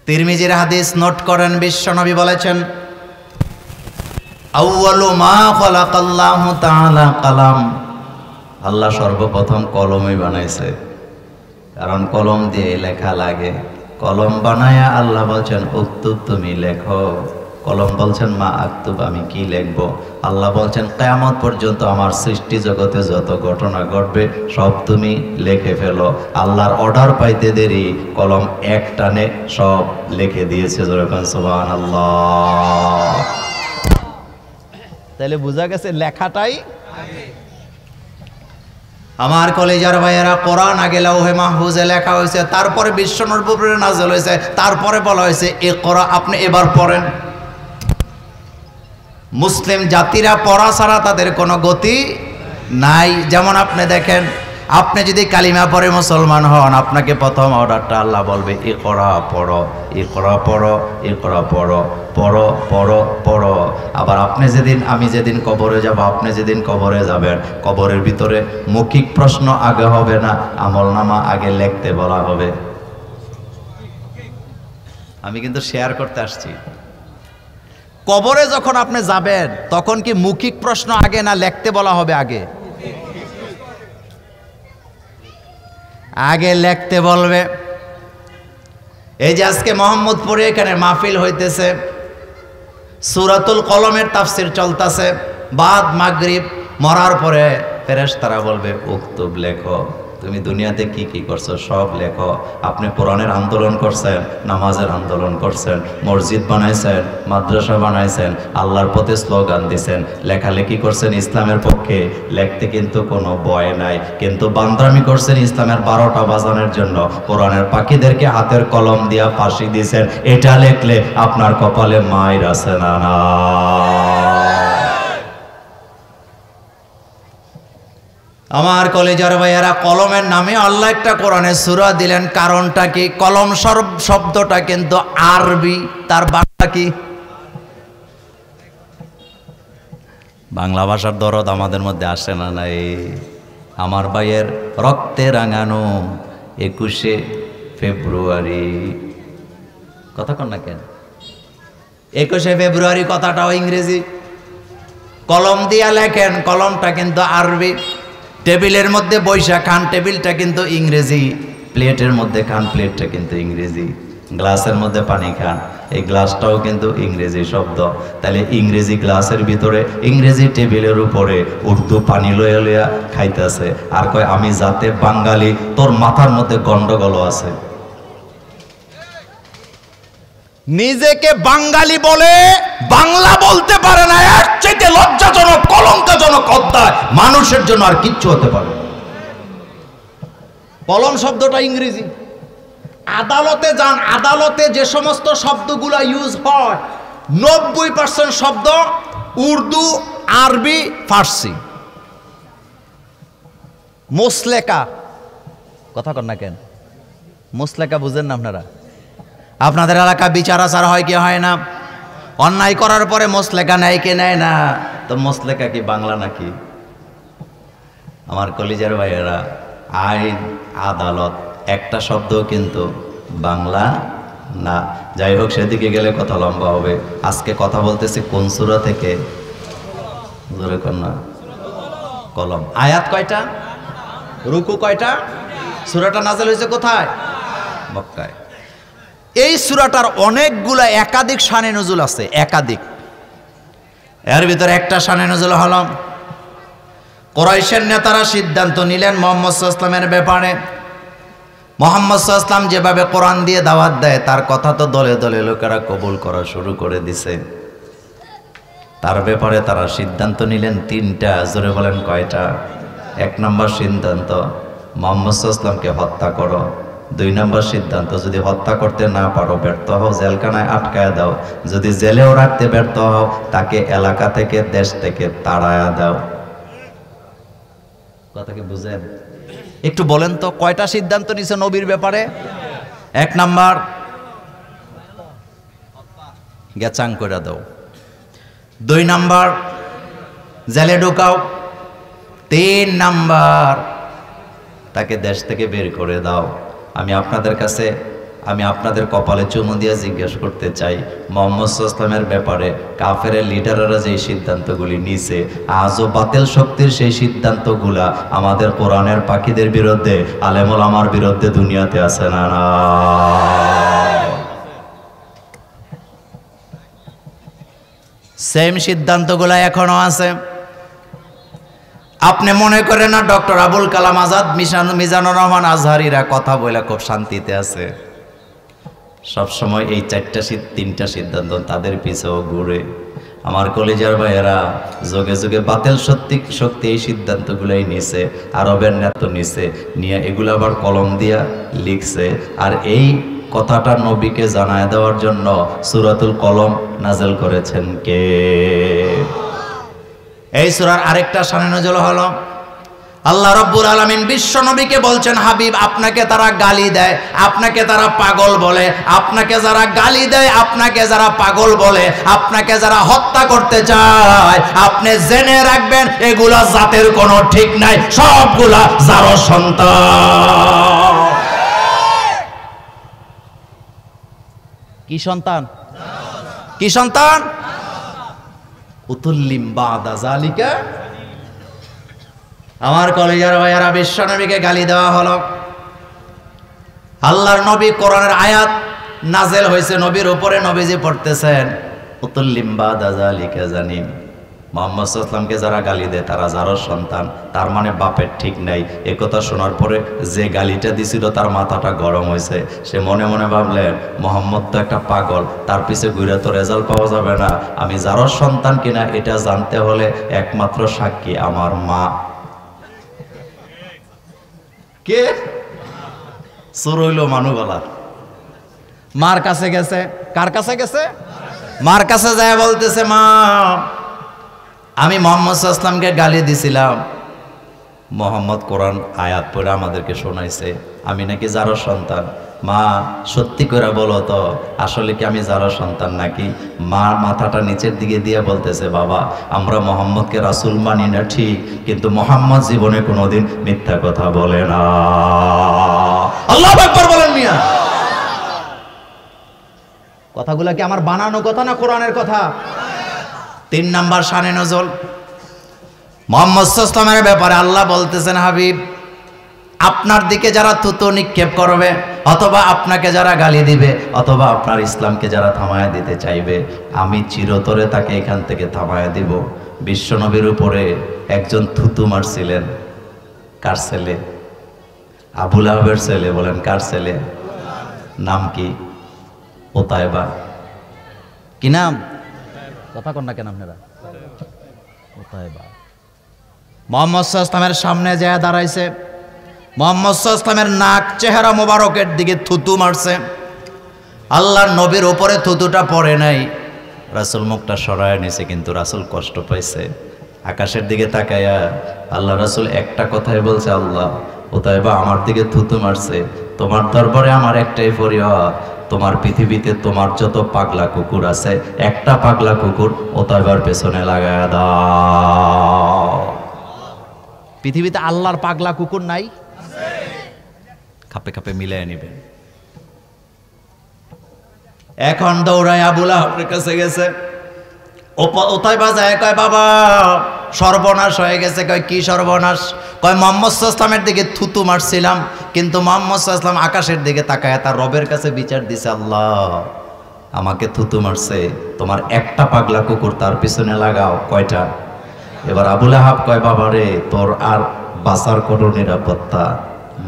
তিরমিজির হাদিস নোট করেন, বিশ্বনবী বলেছেন আউয়ালু মা খালাকাল্লাহু তাআলা কালাম। আল্লাহ সর্বপ্রথম কলমই বানাইছে, কারণ কলম দিয়ে লেখা লাগে। কলম বানায়া আল্লাহ বলছেন উক্তুব, তুমি লেখো। কলম বলছেন মা আক্তুব, আমি কি লিখবো। আল্লাহ বলছেন কিয়ামত পর্যন্ত আমার সৃষ্টি জগতে যত ঘটনা ঘটবে সব তুমি লিখে ফেলো। আল্লাহর অর্ডার পাইতে দেরি, কলম এক টানে সব লিখে দিয়েছে। যেরকম সুবহানাল্লাহ। তাহলে বোঝা গেছে লেখাটাই আমার কলেজার ভাইয়েরা। কোরআন আগে লাউহে মাহফুজে লেখা হয়েছে, তারপরে বিশ্বনবীর উপরে নাযিল হয়েছে, তারপরে বলা হয়েছে ইকরা, আপনি এবার পড়েন। মুসলিম জাতিরা পড়া ছাড়া তাদের কোনো গতি নাই। যেমন আপনি দেখেন, আপনি যদি কালিমা পড়ে মুসলমান হন, আপনাকে প্রথম অর্ডারটা আল্লাহ বলবে ইকরা, পড়ো, ইকরা পড়ো, ইকরা পড়ো, পড়ো পড়ো পড়ো। আবার আপনি যেদিন, আমি যেদিন কবরে যাব, আপনি যেদিন কবরে যাবেন, কবরের ভিতরে মৌখিক প্রশ্ন আগে হবে না, আমলনামা আগে লিখতে বলা হবে। আমি কিন্তু শেয়ার করতে আসছি। কবরে যখন আপনি যাবেন তখন কি মৌখিক প্রশ্ন আগে না লিখতে বলা হবে আগে? আগে লিখতে বলবে। এই যে আজকে মোহাম্মদপুরে এখানে মাহফিল হইতেছে, সূরাতুল কলমের তাফসীর চলতেছে, বাদ মাগরিব মরার পরে ফেরেশতারা বলবে উক্তুব, লেখো। তুমি দুনিয়াতে কি কি করছো সব লেখো। আপনি কোরআনের আন্দোলন করছেন, নামাজের আন্দোলন করছেন, মসজিদ বানাইছেন, মাদ্রাসা বানাইছেন, আল্লাহর পথে স্লোগান দিছেন, লেখালেখি করছেন ইসলামের পক্ষে, লিখতে কিন্তু কোনো ভয় নাই। কিন্তু বান্দ্রামি করছেন ইসলামের 12টা বাজানোর জন্য, কোরআনের পাখিদেরকে হাতের কলম দিয়া ফাঁসি দিয়েছেন। এটা লিখলে আপনার কপালে মাইর আছে না? না। আমার কলেজার ভাইয়েরা, কলমের নামে আল্লাহ একটা কোরআনের সূরা দিলেন। কারণটা কি? কলম শব্দটা কিন্তু আরবি, তার বাংলা কি? বাংলা ভাষার দরদ আমাদের মধ্যে আসে না? নাই। আমার ভাইয়ের রক্তে রাঙানো 21শে ফেব্রুয়ারি, কথা কন না কেন? 21শে ফেব্রুয়ারি কথাটাও ইংরেজি। কলম দিয়া লেখেন, কলমটা কিন্তু আরবি। টেবিলের মধ্যে বৈশা খান, টেবিলটা কিন্তু ইংরেজি। প্লেটের মধ্যে খান, প্লেটটা কিন্তু ইংরেজি। গ্লাসের মধ্যে পানি খান, এই গ্লাসটাও কিন্তু ইংরেজি শব্দ। তাহলে ইংরেজি গ্লাসের ভিতরে, ইংরেজি টেবিলের উপরে উর্দু পানি লইয়া লইয়া খাইতেছে, আর কয় আমি যাতে বাঙালি। তোর মাথার মধ্যে গন্ডগোল আছে। নিজেকে বাঙালি বলে বাংলা বলতে পারে না, এর চাইতে লজ্জাজনক, কলঙ্কজনক অধ্যায় মানুষের জন্য আর কিচ্ছু হতে পারে। কলম শব্দটা ইংরেজি। আদালতে যান, আদালতে যে সমস্ত শব্দগুলো ইউজ হয় 90% শব্দ উর্দু, আরবি, ফার্সি। মুসলেকা, কথা কন না কেন? মুসলেকা বুঝেন না আপনারা? আপনাদের এলাকা বিচার আচার হয় কি হয় না? অন্যায় করার পরে মুসলেকা নেয় কি নেয় না? তো মুসলেকা কি বাংলা নাকি? আমার কলিজার ভাইয়েরা, আইন, আদালত একটা শব্দ কিন্তু বাংলা না। যাই হোক, সেদিকে গেলে কথা লম্বা হবে। আজকে কথা বলতেছি কোন সূরা থেকে? জোরে কর না। কলম। আয়াত কয়টা? রুকু কয়টা? সূরাটা নাযিল হয়েছে কোথায়? মক্কায়। এই সূরাটার অনেকগুলা একাধিক শানে নজুল আছে, একাধিক। এর ভিতরে একটা শানে নজুল হলো, কুরাইশের নেতারা সিদ্ধান্ত নিলেন মুহাম্মদ সাল্লাল্লাহু আলাইহি ওয়াসাল্লামের ব্যাপারে। মুহাম্মদ সাল্লাল্লাহু আলাইহি ওয়াসাল্লাম যেভাবে কোরআন দিয়ে দাওয়াত দেয়, তার কথা তো দলে দলে লোকেরা কবুল করা শুরু করে দিছে। তার ব্যাপারে তারা সিদ্ধান্ত নিলেন 3টা। জোরে বলেন কয়টা? 1 নম্বর সিদ্ধান্ত, মুহাম্মদ সাল্লাল্লাহু আলাইহি ওয়াসাল্লামকে হত্যা করো। 2 নম্বর সিদ্ধান্ত, যদি হত্যা করতে না পারো, ব্যর্থ হও, জেলখানায় আটকায় দাও। যদি জেলেও রাখতে ব্যর্থ হও, তাকে এলাকা থেকে, দেশ থেকে তাড়ায়া দাও। কথা কি বুঝেন? একটু বলেন তো, কয়টা সিদ্ধান্ত নিছে নবীর ব্যাপারে? 1 নাম্বার, গেচাং করে দাও। 2 নাম্বার, জেলে ঢুকাও। 3 নাম্বার, তাকে দেশ থেকে বের করে দাও। আমি আপনাদের কাছে আমি আপনাদের কপালে চুমু দিয়ে জিজ্ঞেস করতে চাই, মুহাম্মদ সাল্লাল্লাহু আলাইহি ওয়াসাল্লামের ব্যাপারে কাফেরের লিডাররা যে সিদ্ধান্তগুলি নিছে, আজও বাতিল শক্তির সেই সিদ্ধান্তগুলা আমাদের কোরআনের পাখিদের বিরুদ্ধে, আলেম ওলামার বিরুদ্ধে দুনিয়াতে আছে না? না, সেম সিদ্ধান্তগুলা এখনো আছে। আপনি মনে করেন না ডক্টর আবুল কালাম আজাদ, মিজানুর রহমান আজহারিরা কথা বলে খুব শান্তিতে আছে? সবসময় এই তিনটা সিদ্ধান্ত তাদের পিছেও ঘুরে। আমার কলেজের ভাইয়েরা যোগে যোগে বাতিল শক্তি এই সিদ্ধান্তগুলাই নিছে, আরবের নেতা নিছে, নিয়ে এগুলো আবার কলম দিয়া লিখছে। আর এই কথাটা নবীকে জানায় দেওয়ার জন্য সূরাতুল কলম নাযিল করেছেন কে? এই সূরার আরেকটা শানে নজুল হলো, আল্লাহ রাব্বুল আলামিন বিশ্ব নবীকে বলছেন, হাবিব আপনাকে তারা গালি দেয়, আপনাকে তারা পাগল বলে, আপনাকে যারা গালি দেয়, আপনাকে যারা পাগল বলে, আপনাকে যারা হত্যা করতে চায়, আপনি জেনে রাখবেন এগুলা জাতের কোনো ঠিক নাই, সবগুলা যারও সন্তান। কি সন্তান? কি সন্তান? উতুল্লিম বাদা যালিকা। আমার কলেজের ভাইয়ারা, বিশ্ব নবীকে গালি দেওয়া হলো। আল্লাহর নবী, কোরআনের আয়াত নাজেল হয়েছে নবীর উপরে, নবীজি পড়তেছেন উতুল্লিম বাদা যালিকা জানিম। মুহাম্মদ সাল্লাল্লাহু আলাইহি ওয়াসাল্লামকে যারা গালি দেয় তারা যারও সন্তান, তার মানে বাপের ঠিক নাই। এ কথা শোনার পরে যে গালিটা দিছিল তার মাথাটা গরম হয়েছে। সে মনে মনে ভাবলেন, মুহাম্মদ তো একটা পাগল, তার পিছে ঘুরে তো রেজাল্ট পাওয়া যাবে না। আমি যারও সন্তান কিনা এটা জানতে হলে একমাত্র সাক্ষী আমার মা। কে? চোর হইল মানুবালা। মার কাছে গেছে। কার কাছে গেছে? মার কাছে যায় বলতেছে, মা আমি মুহাম্মদ সাল্লাল্লাহু আলাইহি ওয়াসাল্লামকে গালি দিছিলাম, মুহাম্মদ কোরআন আয়াত পড়ে আমাদেরকে শোনাইছে আমি নাকি যারও সন্তান। মা সত্যি করে বলো তো, আসলে কি আমি যারও সন্তান নাকি? মা মাথাটা নিচের দিকে দিয়ে বলতেছে, বাবা আমরা মুহাম্মদকে রাসূল মানি না ঠিক, কিন্তু মুহাম্মদ জীবনে কোনোদিন মিথ্যা কথা বলে না। আল্লাহু আকবার বলেন মিয়া। কথাগুলো কি আমার বানানো কথা না কোরআনের কথা? 3 নাম্বার শানে নজল, মুহাম্মদ সাল্লাল্লাহু আলাইহি ওয়াসাল্লামের ব্যাপারে আল্লাহ বলতেছেন, হাবিব আপনার দিকে যারা থুতু নিক্ষেপ করবে, অথবা আপনাকে যারা গালি দিবে, অথবা আপনার ইসলামকে যারা থামায়া দিতে চাইবে, আমি চিরতরে তাকে এখান থেকে থামায়া দিব। বিশ্বনবীর উপরে একজন থুতু মারছিলেন। কার ছেলে? আবু লাহাবের ছেলে। বলেন কার ছেলে? নাম কি? উতাইবা। কি নাম? কথা কন না কেন আপনারা? উতাইবা। মুহাম্মদ সাল্লাল্লাহু আলাইহি ওয়াসাল্লামের সামনে যায় দাঁড়াইছে, মুহাম্মদ সাল্লাল্লাহু আলাইহি ওয়াসাল্লামের নাক চেহারা মোবারকের দিকে থুতু মারছে। আল্লাহর নবীর উপরে থুতুটা পড়ে নাই, রাসূল মুখটা সরায় নিছে, কিন্তু রাসূল কষ্ট পাইছে। আকাশের দিকে তাকায়া আল্লাহ রাসূল একটা কথাই বলছে, আল্লাহ উতাইবা আমার দিকে থুতু মারছে, তোমার দরবারে আমার একটাই ফরিয়াদ, তোমার পৃথিবীতে তোমার যত পাগলা কুকুর আছে, একটা পাগলা কুকুর উতাইবার পেছনে লাগায়া দাও। পৃথিবীতে আল্লাহর পাগলা কুকুর নাই? খাপে খাপে মিলাই নিবেন। এখন দৌড়ায় আবু লাহাবের কাছে গেছে। উতাইবা যায়, কয় বাবা সর্বনাশ হয়ে গেছে। কয় কি সর্বনাশ? কয় মুহাম্মদ সাল্লাল্লাহু আলাইহি ওয়াসাল্লামের দিকে থুতু মারছিলাম, কিন্তু মুহাম্মদ সাল্লাল্লাহু আলাইহি ওয়াসাল্লাম আকাশের দিকে তাকায় তার রবের কাছে বিচার দিছে, আল্লাহ আমাকে থুতু মারছে, তোমার একটা পাগলা কুকুর তার পিছনে লাগাও। কয়টা? এবার আবু লাহাব কয়, বাবা রে তোর আর বাঁচার কোনো নিরাপত্তা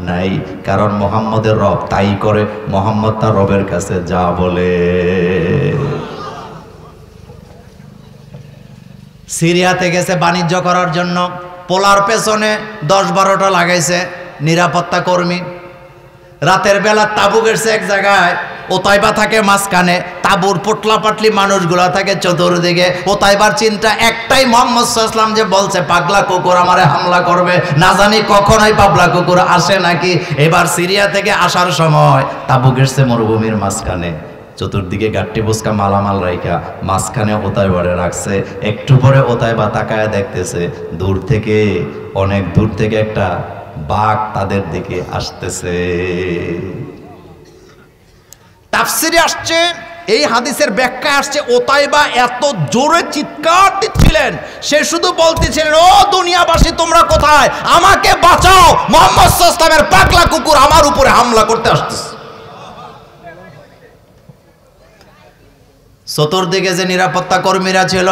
নাই, কারণ মুহাম্মদের রব তাই করে, মুহাম্মদ তার রবের কাছে যা বলে। সিরিয়াতে গেছে বাণিজ্য করার জন্য, পোলার পেছনে 10-12টা লাগাইছে নিরাপত্তা কর্মী। রাতের বেলা তাবু গেছে এক জায়গায়, উতাইবা থাকে মাঝখানে, তাবুর পোটলা পাটলি মানুষগুলা থাকে চতুর্দিকে। উতাইবার চিন্তা একটাই, মুহাম্মদ সাল্লাল্লাহু আলাইহি ওয়াসাল্লাম যে বলছে পাগলা কুকুর আমারে হামলা করবে, না জানি কখনোই পাগলা কুকুর আসে নাকি। এবার সিরিয়া থেকে আসার সময় তাবু গেছে মরুভূমির মাঝখানে, চতুর্দিকে গাট্টি বুসকা মালামাল রাইকা মাঝখানে উতাইবারে রাখছে। একটু পরে উতাইবা তাকায় দেখতেছে দূর থেকে, অনেক দূর থেকে একটা বাঘ তাদের দিকে আসতেছে। তাফসিরে আসছে, এই হাদিসের ব্যাখ্যা আসছে, ওতাইবা এত জোরে চিৎকার দিচ্ছিলেন, সে শুধু বলতেছিলেন, ও দুনিয়াবাসী তোমরা কোথায়, আমাকে বাঁচাও, মুহাম্মদ সাল্লাল্লাহু আলাইহি ওয়াসাল্লামের পাগলা কুকুর আমার উপরে হামলা করতে আসতেছে। চতুর্দিকে যে নিরাপত্তা কর্মীরা ছিল,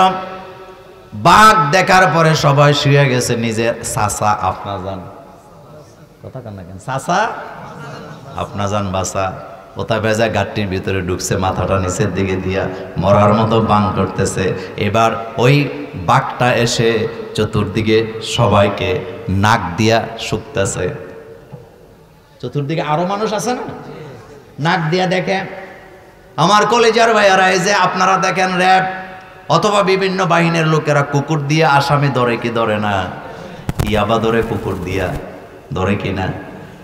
বাঘ দেখার পরে সবাই শুয়ে গেছে নিজের চাচা আপনা যান, কথা কান না কেন, চাচা আপনা যান বাসা। কোথায় ভেজা গাড়ির ভিতরে ঢুকছে, মাথাটা নিচের দিকে দিয়া মরার মতো বাং করতেছে। এবার ওই বাঘটা এসে চতুর্দিকে সবাইকে নাক দিয়া শুকতেছে। চতুর্দিকে আরো মানুষ আছে না, নাক দিয়া দেখে। আমার কলেজার ভাইয়ারা, এই যে আপনারা দেখেন র্যাব অথবা বিভিন্ন বাহিনীর লোকেরা কুকুর দিয়ে আসামি ধরে কি ধরে না, ইয়াবা ধরে কুকুর দিয়া ধরে কিনা,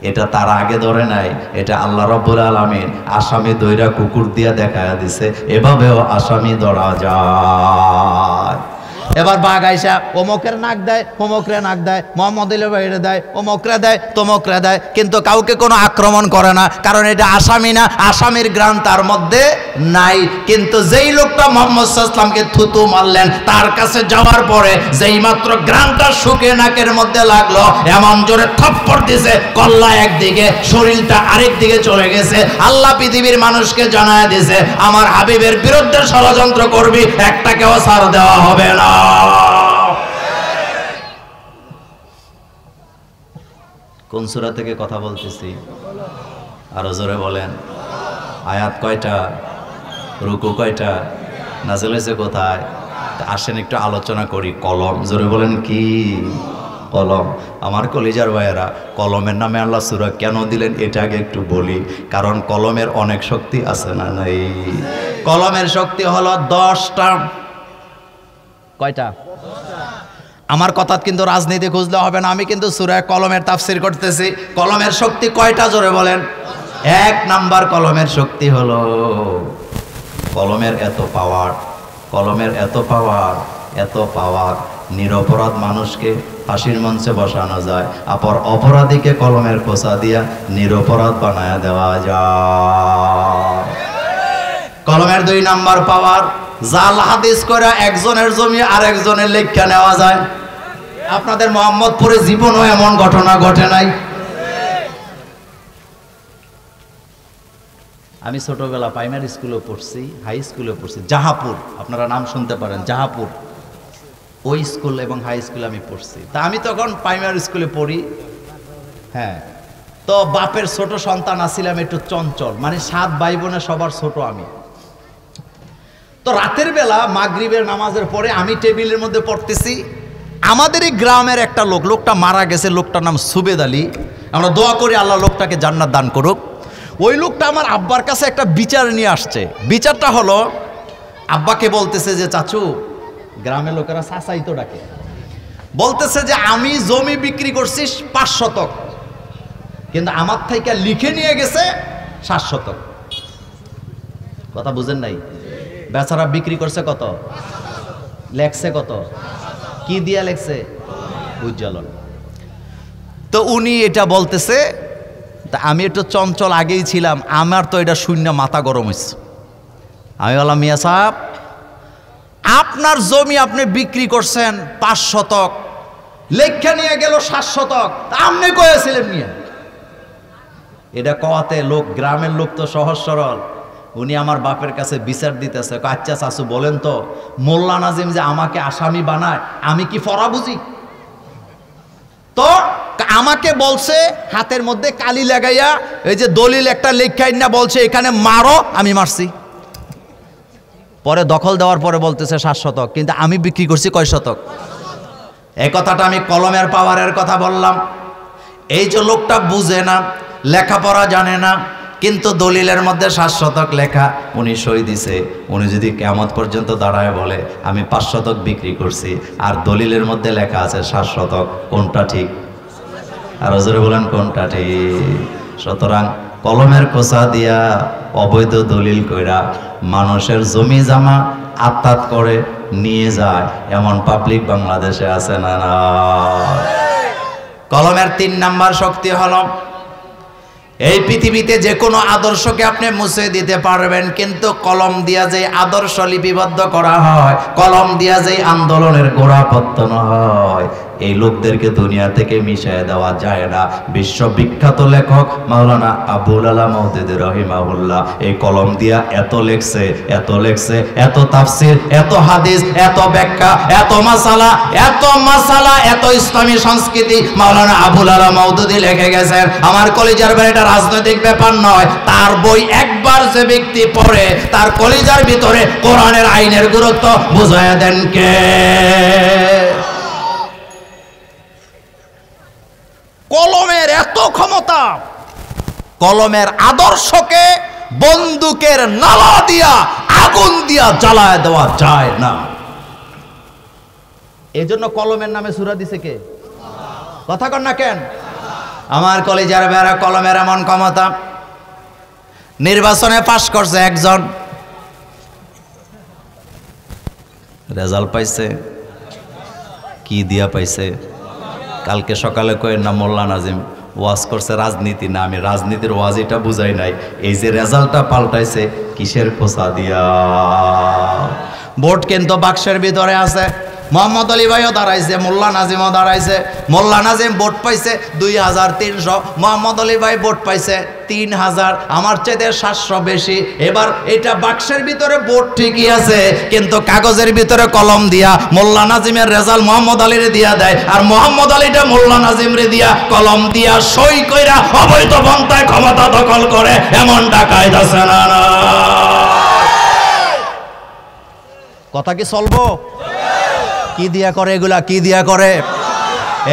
এটা তার আগে ধরে নাই, এটা আল্লাহ রাব্বুল আলামিন আসামি দইরা কুকুর দিয়া দেখায়া দিছে, এভাবেও আসামি ধরা যায়। এবার বাঘ আইসা অমকের নাক দেয়, অমকরে নাক দেয়, মোহাম্মদের বাইরে দেয়, অমকরে দেয়, তমকরে দেয়, কিন্তু কাউকে কোনো আক্রমণ করে না, কারণ এটা আসামি না, আসামির গ্রান তার মধ্যে নাই। কিন্তু যেই লোকটা মুহাম্মদ সাল্লাল্লাহু আলাইহি ওয়াসাল্লামকে থুতু মারলেন, তার কাছে যাওয়ার পরে যেই মাত্র গ্রানটা শুকে নাকের মধ্যে লাগলো, এমন জোরে থাপ্পড় দিছে, কল্লা একদিকে, শরীরটা আরেক দিকে চলে গেছে। আল্লাহ পৃথিবীর মানুষকে জানায় দিয়েছে, আমার হাবিবের বিরুদ্ধে ষড়যন্ত্র করবি, একটাকেও ছাড় দেওয়া হবে না। কোন সূরা থেকে কথা বলতেছি, আরো জোরে বলেন। আয়াত কয়টা, রুকু কয়টা, নাযিল হয়েছে কোথায়? আসেন একটু আলোচনা করি। কলম, জোরে বলেন কি? কলম। আমার কলিজার ভাইয়েরা, কলমের নামে আল্লাহ সূরা কেন দিলেন এটা আগে একটু বলি, কারণ কলমের অনেক শক্তি আছে না নাই? কলমের শক্তি হলো 10টা। কয়টা? আমার কথা কিন্তু রাজনীতি খুঁজলে হবে না, আমি কিন্তু সূরা কলমের তাফসীর করতেছি। কলমের শক্তি কয়টা, জোরে বলেন। 1 নাম্বার কলমের শক্তি হলো, কলমের এত পাওয়ার, কলমের এত পাওয়ার, এত পাওয়ার, নিরপরাধ মানুষকে ফাঁসির মঞ্চে বসানো যায়, আবার অপরাধীকে কলমের খোঁচা দিয়া নিরপরাধ বানায় দেওয়া যায়। কলমের 2 নাম্বার পাওয়ার, জাল হাদিস করে একজনের জমি আরেকজনের লেখা নেওয়া যায়। আপনাদের মোহাম্মদপুরে জীবনও এমন ঘটনা ঘটে নাই? আমি ছোটবেলা প্রাইমারি স্কুলে পড়ছি, হাই স্কুলে পড়ছি, জাহাপুর, আপনারা নাম শুনতে পারেন, জাহাপুর, ওই স্কুল এবং হাই স্কুলে আমি পড়ছি। তা আমি তখন প্রাইমারি স্কুলে পড়ি, হ্যাঁ। তো বাপের ছোট সন্তান আছিলাম, একটু চঞ্চল, মানে 7 ভাই বোনের সবার ছোট আমি। তো রাতের বেলা মাগরিবের নামাজের পরে আমি টেবিলের মধ্যে পড়তেছি, আমাদের এই গ্রামের একটা লোক, লোকটা মারা গেছে, লোকটার নাম সুবেদ আলী, আমরা দোয়া করি আল্লাহ লোকটাকে জান্নাত দান করুক। ওই লোকটা আমার আব্বার কাছে একটা বিচার নিয়ে আসছে। বিচারটা হলো, আব্বাকে বলতেছে যে চাচু, গ্রামের লোকেরা চাচাই তো ডাকে, বলতেছে যে আমি জমি বিক্রি করছি 5 শতক, কিন্তু আমার থেকে লিখে নিয়ে গেছে 7 শতক। কথা বুঝেন নাই? বেচারা বিক্রি করছে কত, লেখছে কত, কি দিয়া লেখছে, উজ্জ্বলন। তো উনি এটা বলতেছে, তা আমি একটু চঞ্চল আগেই ছিলাম, আমার তো এটা শূন্য মাথা গরম হয়েছে। আমি বললাম, মিয়া সাহেব, আপনার জমি আপনি বিক্রি করছেন 5 শতক, লেখা নিয়ে গেল 7 শতক, আপনি কয়েছিলেন নিয়ে? এটা কওয়াতে লোক, গ্রামের লোক তো সহজ সরল, উনি আমার বাপের কাছে বিচার দিতেছে। আচ্ছা চাচু বলেন তো, মোল্লা নাজিম যে আমাকে আসামি বানায়, আমি কি ফরা বুঝি? তো আমাকে বলছে হাতের মধ্যে কালি লাগাইয়া, এই যে দলিল একটা লেখাই না, বলছে এখানে মারো, আমি মারছি। পরে দখল দেওয়ার পরে বলতেছে 7 শতক, কিন্তু আমি বিক্রি করছি কয় শতক? এই কথাটা আমি কলমের পাওয়ারের কথা বললাম। এই যে লোকটা বুঝে না, লেখাপড়া জানে না, কিন্তু দলিলের মধ্যে 7 শতক লেখা, উনি সই দিছে। উনি যদি কিয়ামত পর্যন্ত দাঁড়ায় বলে আমি 5 শতক বিক্রি করছি, আর দলিলের মধ্যে লেখা আছে 7 শতক, কোনটা ঠিক? আর জোরে বলেন কোনটা ঠিক? সুতরাং কলমের কোষা দিয়া অবৈধ দলিল কইরা মানুষের জমি জামা আত্মাত করে নিয়ে যায়, এমন পাবলিক বাংলাদেশে আছে না? না। কলমের 3 নাম্বার শক্তি হলো, এই পৃথিবীতে যে কোনো আদর্শকে আপনি মুছে দিতে পারবেন, কিন্তু কলম দিয়া যে আদর্শ লিপিবদ্ধ করা হয়, কলম দিয়া যে আন্দোলনের গোড়াপত্তন হয়, এই লোকদেরকে দুনিয়া থেকে মিশিয়ে দেওয়া যায় না। বিশ্ববিখ্যাত লেখক মাওলানা আবুল আলা মওদুদী রহিমাহুল্লাহ এই কলম দিয়া এত লেখছে, এত তাফসির, এত হাদিস, এত ব্যাখ্যা, এত মাসালা, এত ইসলামী সংস্কৃতি মাওলানা আবুল আলা মওদুদী লিখে গেছেন। আমার কলিজার ভাই, এটা রাজনৈতিক ব্যাপার নয়। তার বই একবার যে ব্যক্তি পড়ে, তার কলিজার ভিতরে কোরআনের আইনের গুরুত্ব বুঝাইয়া দেন কে? কলমের এত ক্ষমতা, কলমের আদর্শকে বন্দুকের নালা দিয়া, আগুন দিয়া জ্বালায় দেওয়া যায় না। এজন্য কলমের নামে সূরা দিছে কে? কথা কন না কেন? আমার কলেজের বেড়া, কলমের এমন ক্ষমতা। নির্বাচনে পাশ করছে একজন, রেজাল্ট পাইছে কি দিয়া পাইছে? কালকে সকালে কয়েন না মোল্লা নাজিম ওয়াজ করছে রাজনীতি না, আমি রাজনীতির ওয়াজ এটা বুঝাই নাই। এই যে রেজাল্টটা পাল্টাইছে কিসের খোঁচা দিয়া? ভোট কিন্তু বাক্সের ভিতরে আছে। মোহাম্মদ আলী ভাইও দাঁড়াইছে, মোল্লা নাজিমও দাঁড়াইছে। মোল্লা নাজিম ভোট পাইছে 2300, মোহাম্মদ আলী ভাই ভোট পাইছে 3000, আমার চেয়ে 700 বেশি। এবার এটা বাক্সের ভিতরে ভোট ঠিকই আছে, কিন্তু কাগজের ভিতরে কলম দিয়া মোল্লা নাজিমের রেজাল্ট মোহাম্মদ আলীরে দিয়া দেয়, আর মোহাম্মদ আলীটা মোল্লা নাজিমরে দিয়া কলম দিয়া সই কইরা অবৈধ পন্থায় ক্ষমতা দখল করে। এমন ডাকাইত আছে না? কথা কি চলবো? কি দিয়া করে এগুলা? কি দিয়া করে?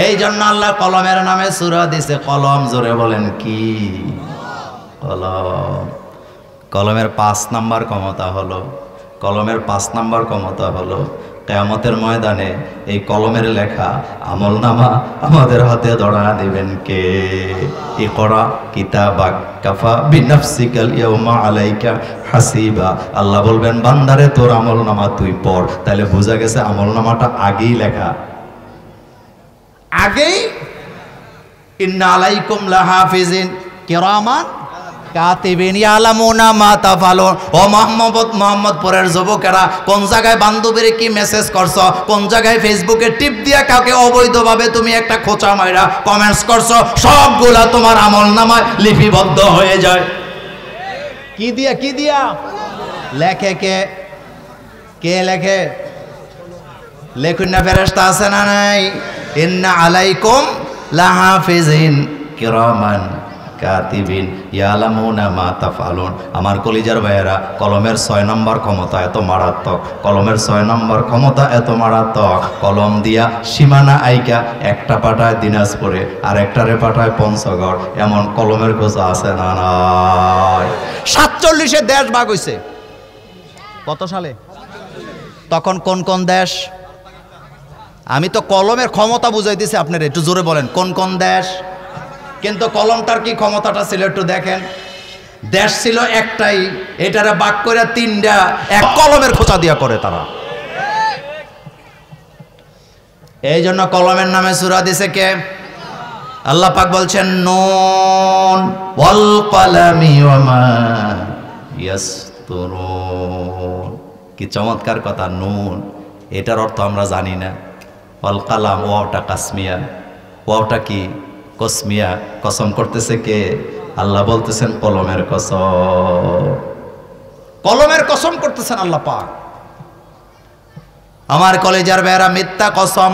এই জন্য আল্লাহ কলমের নামে সূরা দিছে। কলম, জোরে বলেন কি? কলম। কলমের 5 নাম্বার ক্ষমতা হলো, কলমের 5 নাম্বার ক্ষমতা হলো কিয়ামতের ময়দানে এই কলমের লেখা আমলনামা আমাদের হাতে ধরা দিবেন কে? ইকরা কিতাবাক কাফা বিনাফসিকাল ইয়াউমা আলাইকা হাসিবা। আল্লাহ বলবেন বান্দারে তোর আমলনামা তুই পড়। তাহলে বোঝা গেছে আমলনামাটা আগেই লেখা, আগেই। ইন্না আলাইকুম লাহাফিজিন কিরামান কাতিবিন ইয়ালামুনা মা তাফালুন। ও মোহাম্মদপুরের যুবকেরা, কোন জায়গায় বান্ধবীর কি মেসেজ করছো, কোন জায়গায় ফেসবুকে টিপ দিয়া কাউকে অবৈধভাবে তুমি একটা খোঁচা মাইরা কমেন্টস করছো, সবগুলা তোমার আমলনামায় লিপিবদ্ধ হয়ে যায়। কি দিয়া? কি দিয়া লেখে কে? কে লেখে? লেখুন না ফেরেশতা আছে না নাই? ইন্না আলাইকুম লাহাফিজিন কিরামান কাতিবিন ইয়ালামুনা মা তাফালুন। আমার কলিজার ভাইয়েরা, কলমের 6 নম্বর ক্ষমতা এত মারাত্মক, কলমের 6 নম্বর ক্ষমতা এত মারাত্মক। কলম দিয়া সীমানা আইকা একটা পাঠায় দিনাজপুরে, আর একটারে পাঠায় পঞ্চগড়। এমন কলমের খোঁজা আছে না নাই? 47-এ দেশ ভাগ হইছে। কত সালে? তখন কোন কোন দেশ? আমি তো কলমের ক্ষমতা বুঝাইতেছি আপনারা, একটু জোরে বলেন কোন কোন দেশ। কিন্তু কলমটার কি ক্ষমতাটা ছিল একটু দেখেন। দেশ ছিল একটাই, এটারে ভাগ করে 3টা, এক কলমের খোঁচা দিয়া করে তারা। এই জন্য কলমের নামে সূরা দিছে কে? আল্লাহ পাক বলছেন নুন ওয়াল কলামি ওয়া মা ইয়াসতুরুন। কি চমৎকার কথা! নুন, এটার অর্থ আমরা জানি না। ওয়াল কালাম, ওয়াওটা কাসমিয়া। ওয়াওটা কি? কসমিয়া। কসম করতেছে কে? আল্লাহ বলতেছেন কলমের কসম। কলমের কসম করতেছেন আল্লাহ পাক। আমার কলেজার ভাইয়েরা, মিথ্যা কসম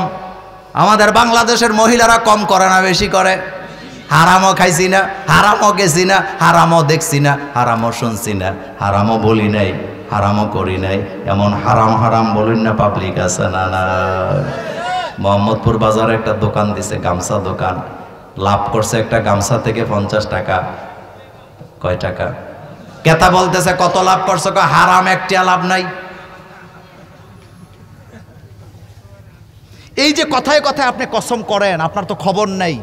আমাদের বাংলাদেশের মহিলারা কম করে না বেশি করে? হারামও খাইছি না, হারামও গেছি না, হারামও দেখছি না, হারামও শুনছি না, হারামও বলি নাই, হারামও করি নাই, এমন হারাম হারাম বলুন না পাবলিক আছে না? না। মোহাম্মদপুর বাজারে একটা দোকান দিছে, গামছা দোকান। লাভ করছে একটা গামছা থেকে 50 টাকা। কয় টাকা? ক্রেতা বলতেছে কত লাভ করছো? হারাম একটা লাভ নাই। এই যে কথায় কথায় আপনি কসম করেন, আপনার তো খবর নাই।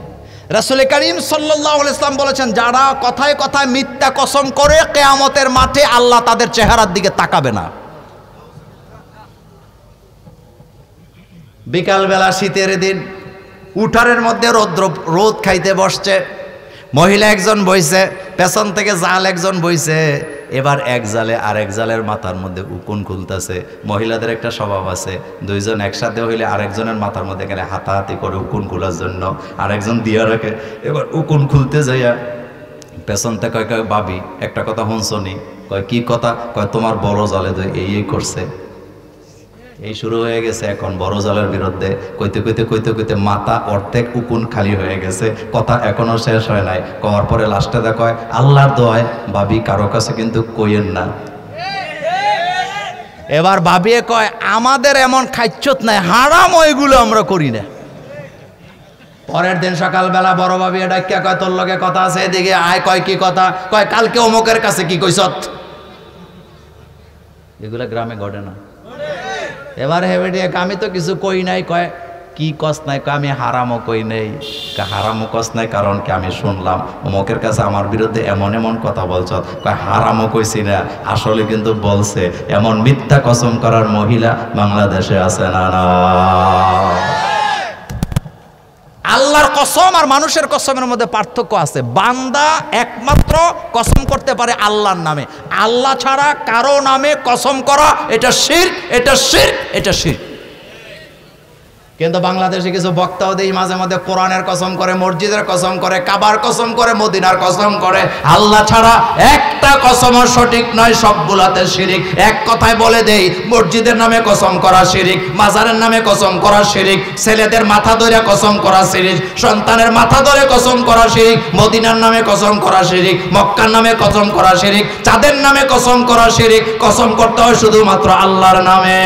রাসূল করিম সাল্লাল্লাহু আলাইহি ওয়াসাল্লাম বলেছেন, যারা কথায় কথায় মিথ্যা কসম করে কিয়ামতের মাঠে আল্লাহ তাদের চেহারার দিকে তাকাবে না। বিকালবেলা শীতের দিন, উঠানের মধ্যে রোদ খাইতে বসছে। মহিলা একজন বইছে, পেছন থেকে জাল একজন বইছে। এবার এক জালে আর এক জালের মাথার মধ্যে উকুন খুলতেছে। মহিলাদের একটা স্বভাব আছে, দুইজন একসাথে হইলে আরেকজনের মাথার মধ্যে গেলে হাতাহাতি করে উকুন খোলার জন্য, আরেকজন দিয়া রাখে। এবার উকুন খুলতে যাইয়া পেছন থেকে কয় ভাবি একটা কথা শুনছনি? কয় কি কথা? কয় তোমার বড় জালে তো এই করছে। এই শুরু হয়ে গেছে এখন বড় জালের বিরুদ্ধে। কইতে কইতে কইতে কইতে মাথা অর্ধেক উকুন খালি হয়ে গেছে, কথা এখনো শেষ হয় নাই। কওয়ার পরে লাস্টে দেখো আল্লাহর দোয়ায় ভাবি কারো কাছে কিন্তু কইেন না। এবার ভাবিয়ে কয় আমাদের এমন খাইচ্ছত নাই, হারাম ওইগুলো আমরা করি না। পরের দিন সকালবেলা বড় ভাবি ডাকিয়া কয় তোর লগে কথা আছে, এদিকে আয়। কয় কি কথা? কয় কালকে অমুকের কাছে কি কইছত। এগুলা গ্রামে ঘটে না? এবার হেবেডি আমি তো কিছু কই নাই। কয় কি কস নাই? কয় আমি হারামও কই নাই। হারামও কস নাই কারণ কি আমি শুনলাম অমুকের কাছে আমার বিরুদ্ধে এমন এমন কথা বলছ। কয় হারামও কইছি না, আসলে কিন্তু বলছে। এমন মিথ্যা কসম করার মহিলা বাংলাদেশে আছে না? না, আল্লাহর কসম আর মানুষের কসমের মধ্যে পার্থক্য আছে। বান্দা একমাত্র কসম করতে পারে আল্লাহর নামে, আল্লাহ ছাড়া কারো নামে কসম করা এটা শিরক, এটা শিরক, এটা শিরক। কিন্তু বাংলাদেশে কিছু বক্তাও দেই মাঝে মাঝে কোরআনের কসম করে, মসজিদের কসম করে, কাবার কসম করে, মদিনার কসম করে। আল্লাহ ছাড়া একটা কসমও সঠিক নয়, সবগুলাতে শিরিক। এক কথায় বলে দেই, মসজিদের নামে কসম করা শিরিক, মাজারের নামে কসম করা শিরিক, ছেলেদের মাথা ধরে কসম করা শিরিক, সন্তানের মাথা ধরে কসম করা শিরিক, মদিনার নামে কসম করা শিরিক, মক্কার নামে কসম করা শিরিক, চাঁদের নামে কসম করা শিরিক। কসম করতে হয় শুধুমাত্র আল্লাহর নামে।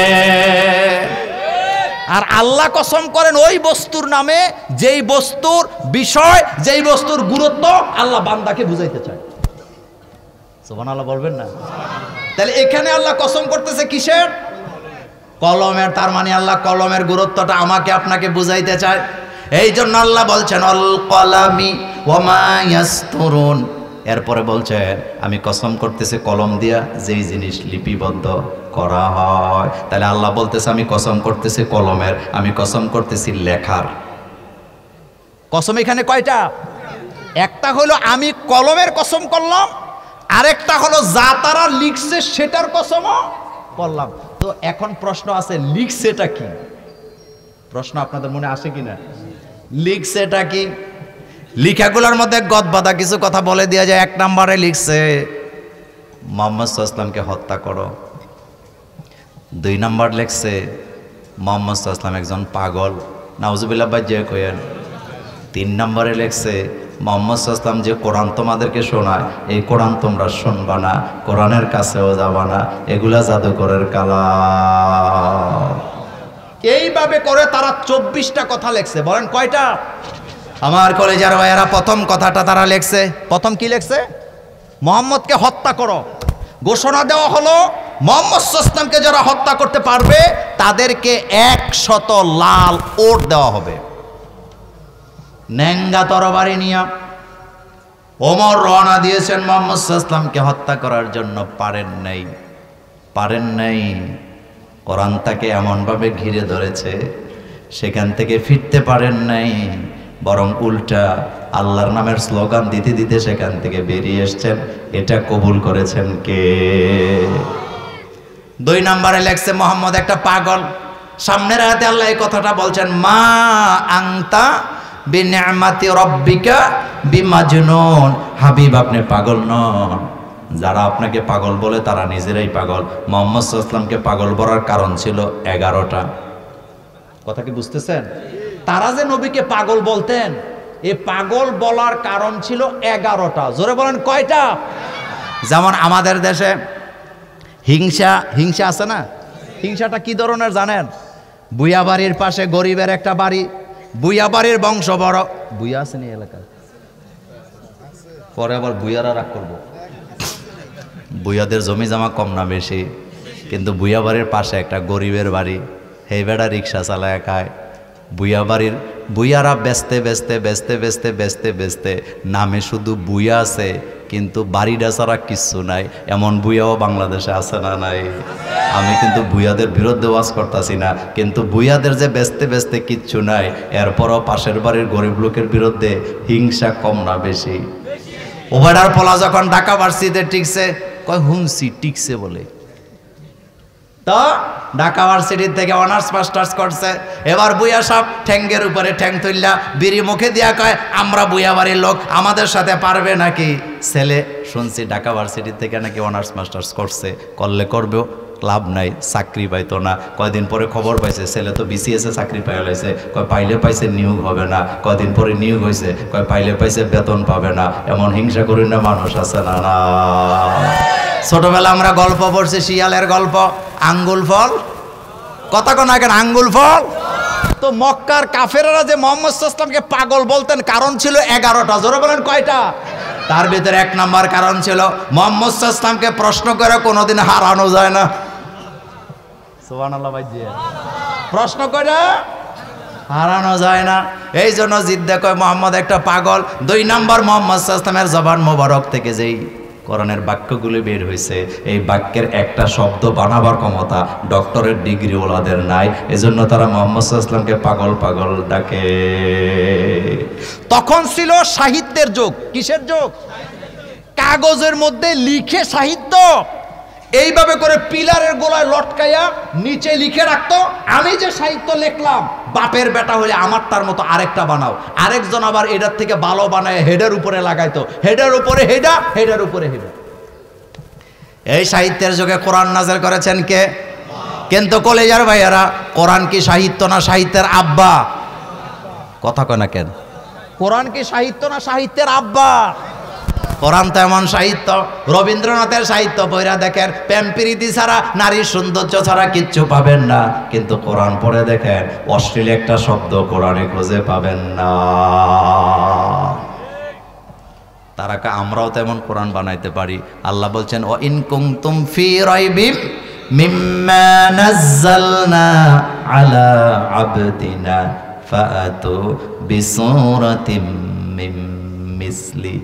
আর আল্লাহ কসম করেন ওই বস্তুর নামে যেই বস্তুর বিষয়, যেই বস্তুর গুরুত্ব আল্লাহ বান্দাকে বুঝাইতে চায়। সুবহানাল্লাহ বলবেন না? তাহলে এখানে আল্লাহ কসম করতেছে কিসের? কলমের। তার মানে আল্লাহ কলমের গুরুত্বটা আমাকে আপনাকে বুঝাইতে চায়। এই জন্য আল্লাহ বলছেন অল কলামি ওয়া মা ইয়াসতুরুন। এরপরে বলছে আমি কসম করতেছি কলম দিয়া যেই জিনিস লিপিবদ্ধ করা হয়। তাহলে আল্লাহ বলতেছে আমি কসম করতেছি কলমের, আমি কসম করতেছি লেখার। কসম এখানে কয়টা? একটা হলো আমি কলমের কসম করলাম, আরেকটা হলো যা তারা লিখছে সেটার কসমও করলাম। তো এখন প্রশ্ন আছে লিখছেটা কি? প্রশ্ন আপনাদের মনে আসে কিনা? লিখছেটা কি? লিখাগুলোর মধ্যে গদবাদা কিছু কথা বলে দেওয়া যায়। এক নম্বরে লিখছে মুহাম্মদ সাল্লাল্লাহু আলাইহি ওয়াসাল্লামকে হত্যা করো। 2 নম্বর লিখছে মুহাম্মদ সাল্লাল্লাহু আলাইহি ওয়াসাল্লাম একজন পাগল, নাউজুবিল্লাহ বাজ্জে কইেন। 3 নম্বরে লিখছে মুহাম্মদ সাল্লাল্লাহু আলাইহি ওয়াসাল্লাম যে কোরআন তোমাদেরকে শোনায়, এই কোরআন তোমরা শুনবা না, কোরআনের কাছেও যাবা না, এগুলা জাদুকরের কালাম। এইভাবে করে তারা 24টা কথা লিখছে। বলেন কয়টা? আমার কলেজের ভাইয়েরা প্রথম কথাটা তারা লিখছে। প্রথম কি লিখছে? মুহাম্মদকে হত্যা করো। ঘোষণা দেওয়া হলো মুহাম্মদ সাল্লাল্লাহু আলাইহি ওয়াসাল্লামকে যারা হত্যা করতে পারবে তাদেরকে 100 লাল ওট দেওয়া হবে। নেঙ্গা তরবারি নিয়ে ওমর রওনা দিয়েছেন মুহাম্মদ সাল্লাল্লাহু আলাইহি ওয়াসাল্লামকে হত্যা করার জন্য। পারেন নাই। কোরআন তাকে এমনভাবে ঘিরে ধরেছে, সেখান থেকে ফিরতে পারেন নাই, বরং উল্টা আল্লাহর নামের স্লোগান দিতে দিতে সেখান থেকে বেরিয়ে এসেছেন। এটা কবুল করেছেন কে? 2 নম্বরে লেখছে মুহাম্মদ একটা পাগল। সামনের আয়াতে আল্লাহ এই কথাটা বলছেন মা আনতা বিনিআমাতি রাব্বিকা বিমাজনুন। হাবিব আপনি পাগল নন। যারা আপনাকে পাগল বলে তারা নিজেরাই পাগল। মুহাম্মদ সাল্লাল্লাহু আলাইহি ওয়াসাল্লামকে পাগল বলার কারণ ছিল 11টা। কথা কি বুঝতেছেন? তারা যে নবীকে পাগল বলতেন, এই পাগল বলার কারণ ছিল 11টা। জোরে বলেন কয়টা? যেমন আমাদের দেশে হিংসা আছে না? হিংসাটা কি ধরনের জানেন? বুয়া বাড়ির পাশে গরিবের একটা বাড়ি, বুয়া বাড়ির বংশ বড়। বুয়া আছে নি এলাকায়? পরে আবার বুয়ারা রাগ করবো। বুয়াদের জমি জমা কম না বেশি, কিন্তু বুয়া বাড়ির পাশে একটা গরিবের বাড়ি, সেই বেড়া রিক্সা চালায় খায়। বুয়া বাড়ির বুইয়ারা বেচতে বেচতে বেচতে বেচতে বেচতে বেচতে নামে শুধু বুইয়া আছে, কিন্তু বাড়িটা ছাড়া কিচ্ছু নাই। এমন বুইয়াও বাংলাদেশে আছে না নাই? আমি কিন্তু বুইয়াদের বিরুদ্ধে ওয়াজ করতেছি না, কিন্তু বুইয়াদের যে বেচতে বেচতে কিচ্ছু নাই, এরপরও পাশের বাড়ির গরিব লোকের বিরুদ্ধে হিংসা কম না বেশি? ওভারার পোলা যখন ঢাকা ভার্সিটিতে টিকছে, কয় হুমসি টিকছে বলে, তো ঢাকা ভার্সিটির থেকে অনার্স মাস্টার্স করছে। এবার বুইয়া সব ঠ্যাঙ্গের উপরে ঠ্যাং তুললা বিড়ি মুখে দিয়া কয় আমরা বুইয়া বাড়ির লোক, আমাদের সাথে পারবে নাকি? ছেলে শুনছি ঢাকা ভার্সিটির থেকে নাকি অনার্স মাস্টার্স করছে, করলে করবেও, লাভ নাই, চাকরি পাইতো না। কয়দিন পরে খবর পাইছে ছেলে তো বিসিএসে চাকরি পাইয়া লাইছে, কয় পাইলে পাইছে নিয়োগ হবে না। কয়দিন পরে নিয়োগ হয়েছে, কয় পাইলে পাইছে বেতন পাবে না। এমন হিংসা করি না মানুষ আছে না? না। ছোটবেলা আমরা গল্প পড়ছি, শিয়ালের গল্প, আঙ্গুল ফল, কথা কোন কেন আঙ্গুল ফল। তো মক্কার কাফেররা যে মোহাম্মদ সাল্লাল্লাহু আলাইহি ওয়াসাল্লামকে পাগল বলতেন, কারণ ছিল 11টা। জোরে বলেন কয়টা? তার ভিতরে 1 নাম্বার কারণ ছিল মোহাম্মদ সাল্লাল্লাহু আলাইহি ওয়াসাল্লামকে প্রশ্ন করে কোনোদিন হারানো যায় না। সুবহানাল্লাহ ভাই, জি, প্রশ্ন করে হারানো যায় না। এই জন্য জিদ্দা কয় মোহাম্মদ একটা পাগল। 2 নাম্বার, মোহাম্মদ সাল্লাল্লাহু আলাইহি ওয়াসাল্লামের জবান মোবারক থেকে যেই কোরআনের বাক্যগুলো বের হয়েছে, এই বাক্যের একটা শব্দ বানাবার ক্ষমতা ডক্টরের ডিগ্রি ওলাদের নাই। এজন্য তারা মোহাম্মদ সাল্লাল্লাহু আলাইহি ওয়াসাল্লামকে পাগল পাগল ডাকে। তখন ছিল সাহিত্যের যুগ। কিসের যুগ? কাগজের মধ্যে লিখে সাহিত্য, এইভাবে করে পিলারের গোলায় লটকাইয়া নিচে লিখে রাখতো, আমি যে সাহিত্য লিখলাম, বাপের বেটা হলে আমার তার মতো আরেকটা বানাও। আরেকজন আবার এটার থেকে ভালো বানায় হেডের উপরে লাগাইতো, হেডের উপরে হেডা, হেডের উপরে হেডা। এই সাহিত্যের যুগে কোরআন নাযিল করেছেন কে? কিন্তু কলেজার ভাইয়ারা, কোরআন কি সাহিত্য না সাহিত্যের আব্বা? কথা কয় না কেন? কোরআন কি সাহিত্য না সাহিত্যের আব্বা? কোরআন তো এমন সাহিত্য, রবীন্দ্রনাথের সাহিত্য পড়া দেখেন, প্রেম প্রীতি ছাড়া, নারীর সৌন্দর্য ছাড়া কিচ্ছু পাবেন না। কিন্তু কোরআন পড়ে দেখেন, অশ্লীল একটা শব্দ কোরআনে খুঁজে পাবেন না। তারা আমরাও তেমন কোরআন বানাইতে পারি। আল্লাহ বলছেন, ও ইন কুনতুম ফি রাইবিম মিম্মা নাযালনা আলা আবদিনা ফাআতু বিসূরাতিম মিন মিসলি।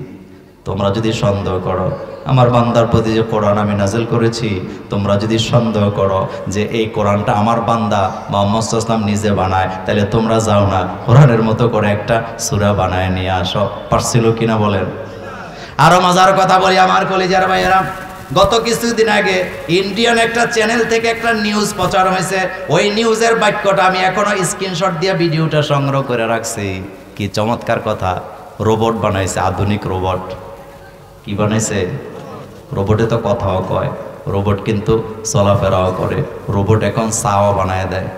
তোমরা যদি সন্দেহ করো আমার বান্দার প্রতি যে কোরআন আমি নাজিল করেছি, তোমরা যদি সন্দেহ করো যে এই কোরআনটা আমার বান্দা মুহাম্মদ সাল্লাল্লাহু আলাইহি ওয়াসাল্লাম নিজে বানায়, তাহলে তোমরা যাও না কোরআনের মতো করে একটা সূরা বানায় নিয়ে আসো। পারছিল কিনা বলেন? আরো মজার কথা বলি আমার কলিজার ভাইয়েরা, গত কিছুদিন আগে ইন্ডিয়ান একটা চ্যানেল থেকে একটা নিউজ প্রচার হয়েছে। ওই নিউজের বাক্যটা আমি এখনো স্ক্রিনশট দিয়ে ভিডিওটা সংগ্রহ করে রাখছি। কি চমৎকার কথা! রোবট বানাইছে, আধুনিক রোবট। কি বানাইছে? রোবটে তো কথাও কয়, রোবট কিন্তু চলাফেরাও করে, রোবট এখন চাও বানায় দেয়,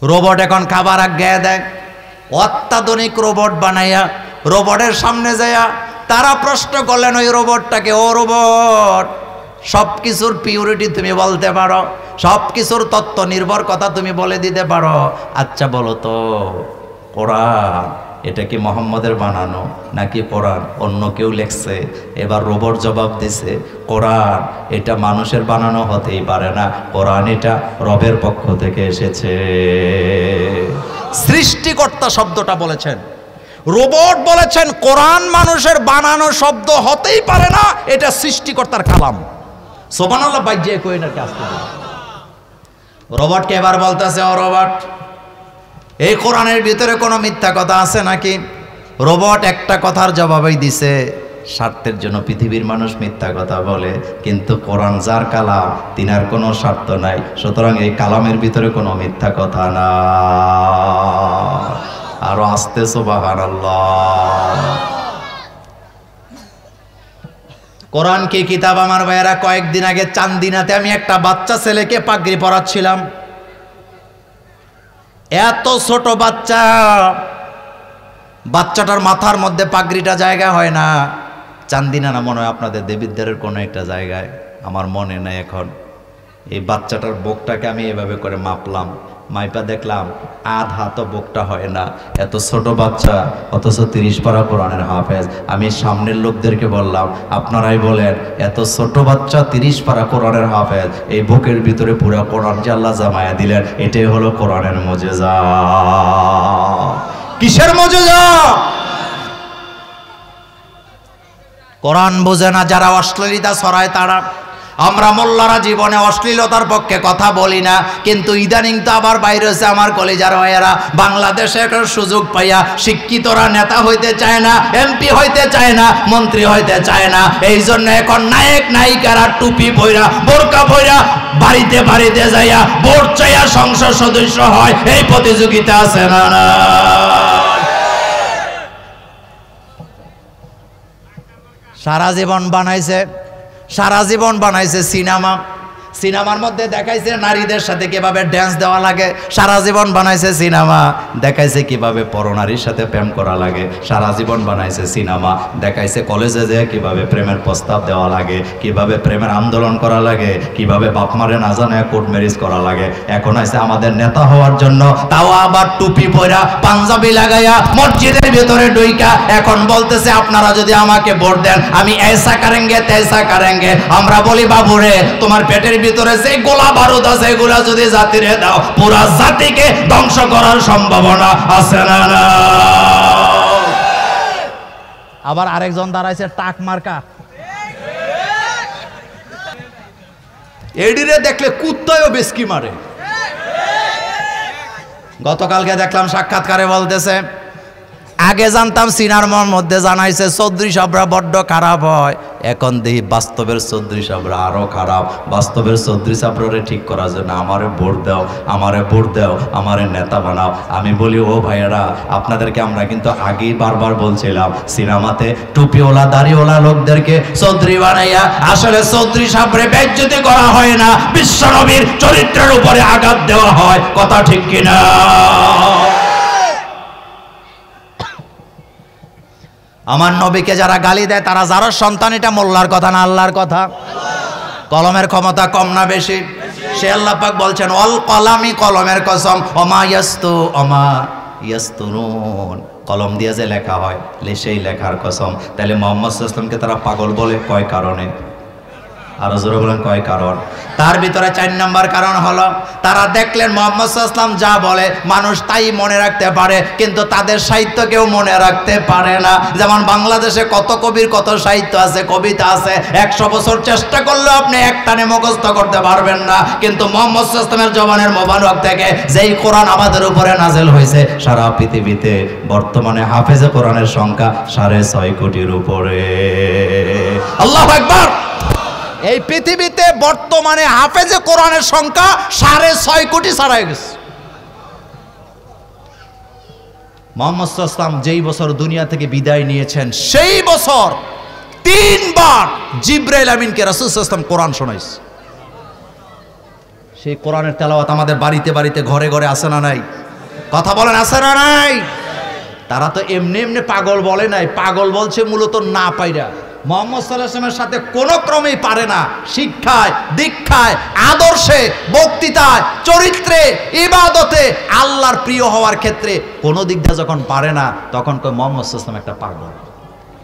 রোবট এখন খাবার আজ্ঞা দেয়। অত্যাধুনিক রোবট বানাইয়া রোবটের সামনে যাইয়া তারা প্রশ্ন করলেন ওই রোবটটাকে, ও রোবট, সব কিছুর পিউরিটি তুমি বলতে পারো, সব কিছুর তত্ত্ব নির্ভর কথা তুমি বলে দিতে পারো, আচ্ছা বলো তো কোরআন এটা কি মোহাম্মদের বানানো নাকি কোরআন অন্য কেউ লিখছে? এবার রোবট জবাব দিছে, কোরআন এটা মানুষের বানানো হতেই পারে না, কোরআন এটা রবের পক্ষ থেকে এসেছে। সৃষ্টিকর্তা শব্দটা বলেছেন, রোবট বলেছেন কোরআন মানুষের বানানো শব্দ হতেই পারে না, এটা সৃষ্টিকর্তার কালাম। সুবহানাল্লাহ, বাইজে কই না কাজটা। রোবটকে এবার বলতেছে, ও রোবট, এই কোরআনের ভিতরে কোনো মিথ্যা কথা আছে নাকি? রোবট একটা কথার জবাবই দিছে, স্বার্থের জন্য পৃথিবীর মানুষ মিথ্যা কথা বলে, কিন্তু কোরআন যার কালাম তিনার কোনো স্বার্থ নাই, সুতরাং এই কালামের ভিতরে কোনো মিথ্যা কথা না। আরো আস্তে সুবহানাল্লাহ। কোরআন কি কিতাব আমার ভাইয়েরা। কয়েকদিন আগে চান্দিনাতে আমি একটা বাচ্চা ছেলেকে পাগড়ি পরাচ্ছিলাম। এত ছোট বাচ্চা, বাচ্চাটার মাথার মধ্যে পাগড়িটা জায়গা হয় না। চান্দিনা না মনে হয় আপনাদের দেবিদ্বারের কোনো একটা জায়গায়, আমার মনে নেই এখন। এই বাচ্চাটার বুকটাকে আমি এভাবে করে মাপলাম, মাইপা দেখলাম আধা তো বুকটা হয় না, এত ছোট বাচ্চা অথচ 30 পারা কোরআনের হাফেজ। আমি সামনের লোকদেরকে বললাম, আপনারাই বলেন, এত ছোট বাচ্চা 30 পারা কোরআনের হাফেজ, এই বুকের ভিতরে পুরো কোরআন যে আল্লাহ জামায়া দিলেন, এটাই হলো কোরআনের মুজিজা। কিসের মুজিজা? কোরআন বোঝে না যারা অশ্লীলতা ছড়ায় তারা। আমরা মোল্লারা জীবনে অশ্লীলতার পক্ষে কথা বলি না, কিন্তু ইদানিং তো আবার বাইরে হচ্ছে আমার কলেজার ভাইয়েরা, বাংলাদেশে একটা সুযোগ পাইয়া শিক্ষিতরা নেতা হইতে চায় না, এমপি হইতে চায় না, মন্ত্রী হইতে চায় না। এই জন্য এখন নায়ক নায়িকারা টুপি পইরা বোরকা পইরা বাড়িতে বাড়িতে যাইয়া ভোট চাইয়া সংসদ সদস্য হয়। এই প্রতিযোগিতা আছে না? সারা জীবন বানাইছে সিনেমা। সিনেমার মধ্যে দেখাইছে নারীদের সাথে কিভাবে ড্যান্স দেওয়া লাগে, সারা জীবন বানাইছে সিনেমা। দেখাইছে কিভাবে পরনারীর সাথে প্রেম করা লাগে, সারা জীবন বানাইছে সিনেমা। দেখাইছে কলেজে যে কিভাবে প্রেমের প্রস্তাব দেওয়া লাগে, কিভাবে প্রেমের আন্দোলন করা লাগে, কিভাবে বাপ মারে না জানে কোর্ট ম্যারেজ করা লাগে। এখন আছে আমাদের নেতা হওয়ার জন্য, তাও আবার টুপি পরা পাঞ্জাবি লাগাইয়া মসজিদের ভিতরে ঢুইকা এখন বলতেছে, আপনারা যদি আমাকে ভোট দেন আমি ऐसा करेंगे तैसा करेंगे। আমরা বলি, বাবুরে তোমার পেটের ভিতরে যে গোলা বারুদ আছে এগুলা যদি জাতিরে দাও, পুরা জাতিকে ধ্বংস করার সম্ভাবনা আছে না? আবার আরেকজন দাঁড়াইছে টাক মার্কা, এডিরে দেখলে কুত্তায়ও বেশকি মারে। গতকালকে দেখলাম সাক্ষাৎকারে বলতেছে, আগে জানতাম সিনেমার মধ্যে জানাইছে চৌধুরী সাহেবরা বড্ড খারাপ হয়, এখন দেখি বাস্তবের চৌধুরী সাহেবরা আরো খারাপ। বাস্তবের চৌধুরী সাহেবরে ঠিক করার জন্য আমারে ভোট দাও, আমারে ভোট দাও, আমারে নেতা বানাও। আমি বলি, ও ভাইয়েরা, আপনাদেরকে আমরা কিন্তু আগেই বারবার বলছিলাম, সিনেমাতে টুপিওয়ালা দাড়িওয়ালা লোকদেরকে চৌধুরী বানাইয়া আসলে চৌধুরী সাহেবরে বেইজ্জতি করা হয় না, বিশ্বনবীর চরিত্রের উপরে আঘাত দেওয়া হয়। কথা ঠিক কিনা? আমার নবীকে যারা গালি দেয় তারা যারা সন্তান, এটা মোল্লার কথা না আল্লাহর কথা? কলমের ক্ষমতা কম না বেশি? সে আল্লাহ পাক বলছেন, অল কলামি, কলমের কসম, অমা ইয়াস্তুরুন, কলম দিয়ে যে লেখা হয় সেই লেখার কসম। তাহলে মুহাম্মদ সাল্লাল্লাহু আলাইহি ওয়াসাল্লামকে তারা পাগল বলে কয় কারণে? আরো জোরে বলেন, কয় কারণ? তার ভিতরে 4 নম্বর কারণ হলো, তারা দেখলেন মুহাম্মদ সাল্লাল্লাহু আলাইহি ওয়াসাল্লাম যা বলে মানুষ তাই মনে রাখতে পারে, কিন্তু তাদের সাহিত্য কেউ মনে রাখতে পারে না। যেমন বাংলাদেশে কত কবির কত সাহিত্য আছে, কবিতা আছে, 100 বছর চেষ্টা করলেও আপনি একটানে মুখস্থ করতে পারবেন না। কিন্তু মুহাম্মদ সাল্লাল্লাহু আলাইহি ওয়াসাল্লামের জবানের মোবারক থেকে যেই কোরআন আমাদের উপরে নাযিল হয়েছে, সারা পৃথিবীতে বর্তমানে হাফেজে কোরআনের সংখ্যা 6.5 কোটির উপরে। আল্লাহু আকবার! এই পৃথিবীতে বর্তমানে হাফেজে কোরআনের সংখ্যা 6.5 কোটি ছাড়াই গেছে। মুহাম্মদ সাল্লাল্লাহু আলাইহি ওয়াসাল্লাম যেই বছর দুনিয়া থেকে বিদায় নিয়েছেন, সেই বছর 3 বার জিবরাইল আমিনকে রাসূল সাল্লাল্লাহু আলাইহি ওয়াসাল্লাম কোরআন শোনাইছে। সেই কোরআনের তেলাওয়াত আমাদের বাড়িতে বাড়িতে ঘরে ঘরে আছে না নাই? কথা বলেন, আছে না নাই? তারা তো এমনি এমনি পাগল বলে নাই, পাগল বলছে মূলত না পাইরা। মুহাম্মদ সাল্লাল্লাহু আলাইহি ওয়াসাল্লামের সাথে কোনো ক্রমেই পারে না, শিক্ষায়, দীক্ষায়, আদর্শে, বক্তৃতায়, চরিত্রে, ইবাদতে, আল্লাহর প্রিয় হওয়ার ক্ষেত্রে কোনো দিক দিয়ে যখন পারে না, তখন কয় মুহাম্মদ সাল্লাল্লাহু আলাইহি ওয়াসাল্লাম একটা পাগল।